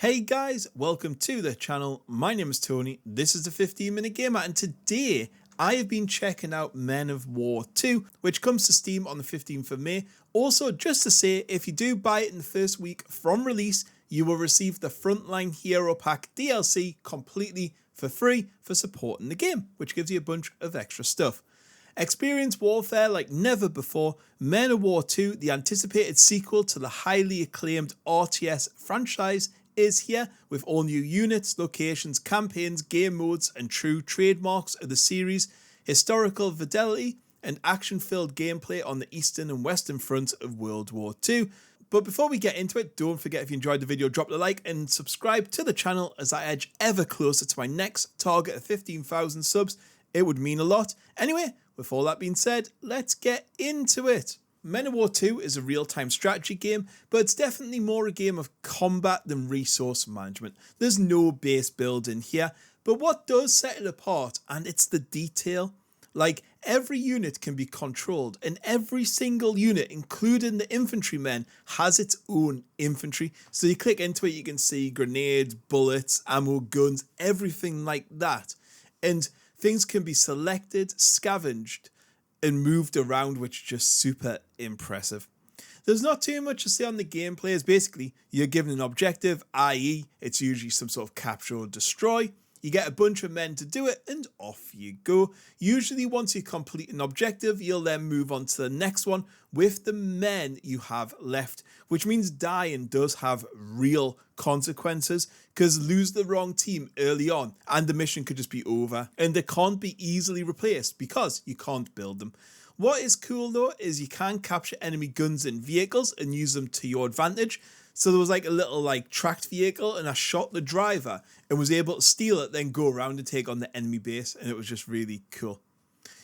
Hey guys, welcome to the channel. My name is Tony. This is the 15-minute gamer, and today I have been checking out Men of War 2, which comes to Steam on the 15th of May. Also, just to say, if you do buy it in the first week from release, you will receive the Frontline Hero Pack DLC completely for free for supporting the game, which gives you a bunch of extra stuff. Experience warfare like never before. Men of War 2, the anticipated sequel to the highly acclaimed RTS franchise, is here with all new units, locations, campaigns, game modes, and true trademarks of the series, historical fidelity, and action-filled gameplay on the eastern and western front of World War II. But before we get into it, don't forget, if you enjoyed the video, drop a like and subscribe to the channel as I edge ever closer to my next target of 15,000 subs. It would mean a lot. Anyway, with all that being said, let's get into it. Men of War 2 is a real-time strategy game, but it's definitely more a game of combat than resource management. There's no base building here, but what does set it apart, and it's the detail. Like, every unit can be controlled, and every single unit, including the infantrymen, has its own infantry. So you click into it, you can see grenades, bullets, ammo, guns, everything like that. And things can be selected, scavenged, and moved around, which is just super impressive. There's not too much to say on the gameplay, as basically you're given an objective, i.e. it's usually some sort of capture or destroy. You get a bunch of men to do it and off you go. Usually once you complete an objective, you'll then move on to the next one with the men you have left, which means dying does have real consequences, because lose the wrong team early on and the mission could just be over, and they can't be easily replaced because you can't build them. What is cool though is you can capture enemy guns and vehicles and use them to your advantage. So there was like a little tracked vehicle, and I shot the driver and was able to steal it, then go around and take on the enemy base, and it was just really cool.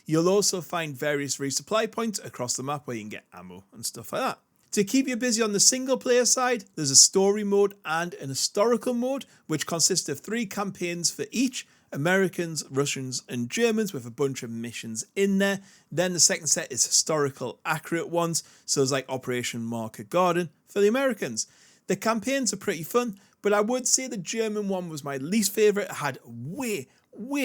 You'll also find various resupply points across the map where you can get ammo and stuff like that. To keep you busy on the single player side, there's a story mode and an historical mode, which consists of 3 campaigns for each: Americans, Russians, and Germans, with a bunch of missions in there. Then the second set is historical accurate ones, so it's like Operation Market Garden for the Americans. The campaigns are pretty fun, but I would say the German one was my least favourite. It had way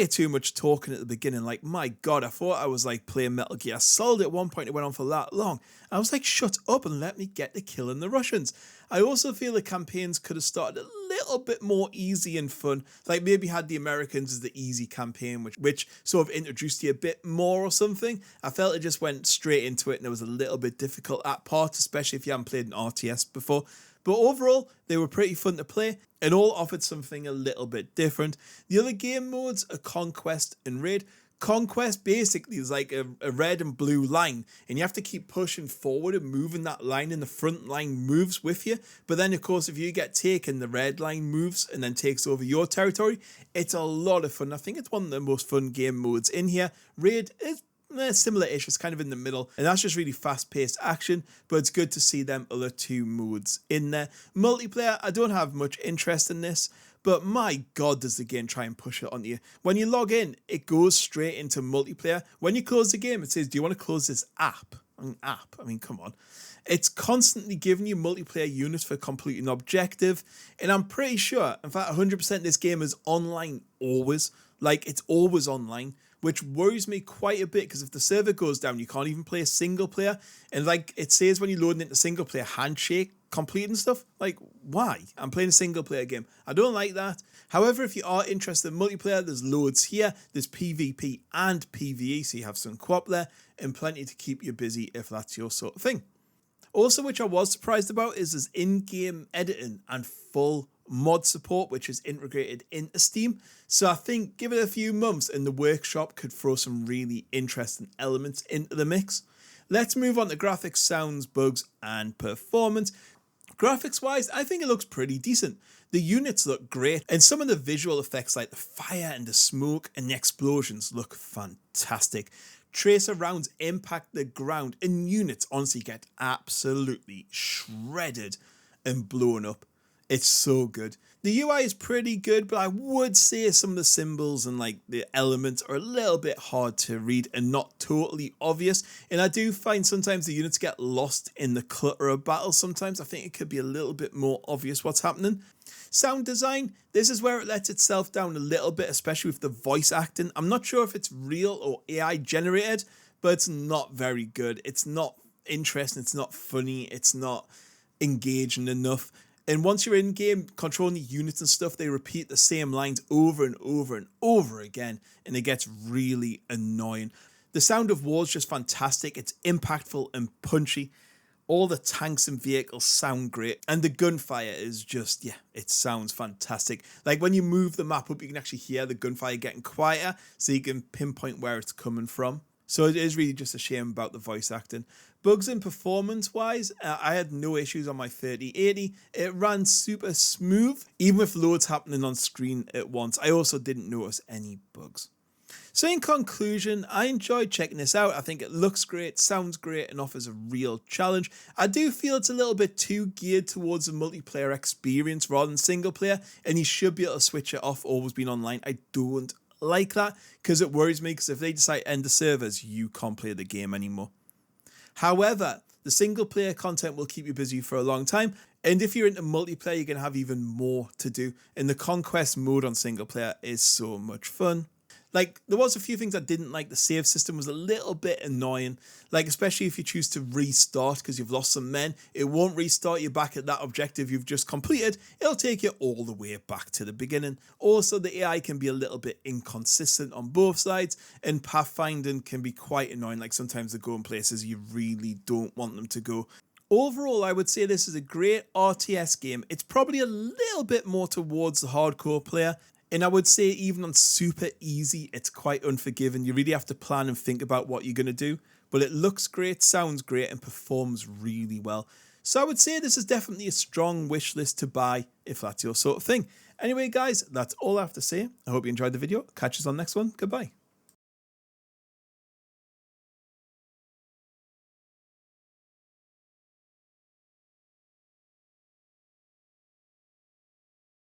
too much talking at the beginning. Like, my god, I thought I was like playing Metal Gear Solid at one point. It went on for that long. I was like, shut up and let me get to killing the Russians. I also feel the campaigns could have started a little bit more easy and fun. Like, maybe had the Americans as the easy campaign, which sort of introduced you a bit more or something. I felt it just went straight into it, and it was a little bit difficult at parts, especially if you haven't played an RTS before. But overall, they were pretty fun to play, and all offered something a little bit different. The other game modes are Conquest and Raid. Conquest basically is like a red and blue line, and you have to keep pushing forward and moving that line, and the front line moves with you. But then, of course, if you get taken, the red line moves and then takes over your territory. It's a lot of fun. I think it's one of the most fun game modes in here. Raid is similar-ish, it's kind of in the middle, and that's just really fast-paced action, but it's good to see them other 2 modes in there. Multiplayer, I don't have much interest in this, but my god does the game try and push it on you. When you log in, it goes straight into multiplayer. When you close the game, it says, do you want to close this app? I mean, come on. It's constantly giving you multiplayer units for completing objective, and I'm pretty sure, in fact 100% this game is online always. Like, it's always online, which worries me quite a bit, because if the server goes down, you can't even play a single player. And like it says when you're loading into single player, handshake complete and stuff. Like, why? I'm playing a single player game. I don't like that. However, if you are interested in multiplayer, there's loads here. There's PvP and PvE, so you have some co-op there, and plenty to keep you busy if that's your sort of thing. Also, which I was surprised about, is there's in-game editing and full mod support, which is integrated into Steam. So I think give it a few months and the workshop could throw some really interesting elements into the mix. Let's move on to graphics, sounds, bugs, and performance. Graphics wise, I think it looks pretty decent. The units look great, and some of the visual effects like the fire and the smoke and the explosions look fantastic. Tracer rounds impact the ground, and units honestly get absolutely shredded and blown up. It's so good. The UI is pretty good, but I would say some of the symbols and like the elements are a little bit hard to read and not totally obvious. And I do find sometimes the units get lost in the clutter of battles. Sometimes I think it could be a little bit more obvious what's happening. Sound design, this is where it lets itself down a little bit, especially with the voice acting. I'm not sure if it's real or AI generated, but it's not very good. It's not interesting, it's not funny, it's not engaging enough. And once you're in game controlling the units and stuff, they repeat the same lines over and over and over again, and it gets really annoying. The sound of war is just fantastic. It's impactful and punchy. All the tanks and vehicles sound great, and the gunfire is just, yeah, it sounds fantastic. Like when you move the map up, you can actually hear the gunfire getting quieter, so you can pinpoint where it's coming from. So it is really just a shame about the voice acting. Bugs and performance-wise, I had no issues on my 3080. It ran super smooth, even with loads happening on screen at once. I also didn't notice any bugs. So in conclusion, I enjoyed checking this out. I think it looks great, sounds great, and offers a real challenge. I do feel it's a little bit too geared towards a multiplayer experience rather than single player, and you should be able to switch it off, always being online. I don't like that, because it worries me, because if they decide to end the servers, you can't play the game anymore. However, the single player content will keep you busy for a long time, and if you're into multiplayer, you're going to have even more to do, and the conquest mode on single player is so much fun. Like, there was a few things I didn't like. The save system was a little bit annoying. Like, especially if you choose to restart because you've lost some men, it won't restart you back at that objective you've just completed. It'll take you all the way back to the beginning. Also, the AI can be a little bit inconsistent on both sides, and pathfinding can be quite annoying. Like, sometimes they're going places you really don't want them to go. Overall, I would say this is a great RTS game. It's probably a little bit more towards the hardcore player. And I would say even on super easy, it's quite unforgiving. You really have to plan and think about what you're going to do. But it looks great, sounds great, and performs really well. So I would say this is definitely a strong wish list to buy if that's your sort of thing. Anyway, guys, that's all I have to say. I hope you enjoyed the video. Catch us on the next one. Goodbye.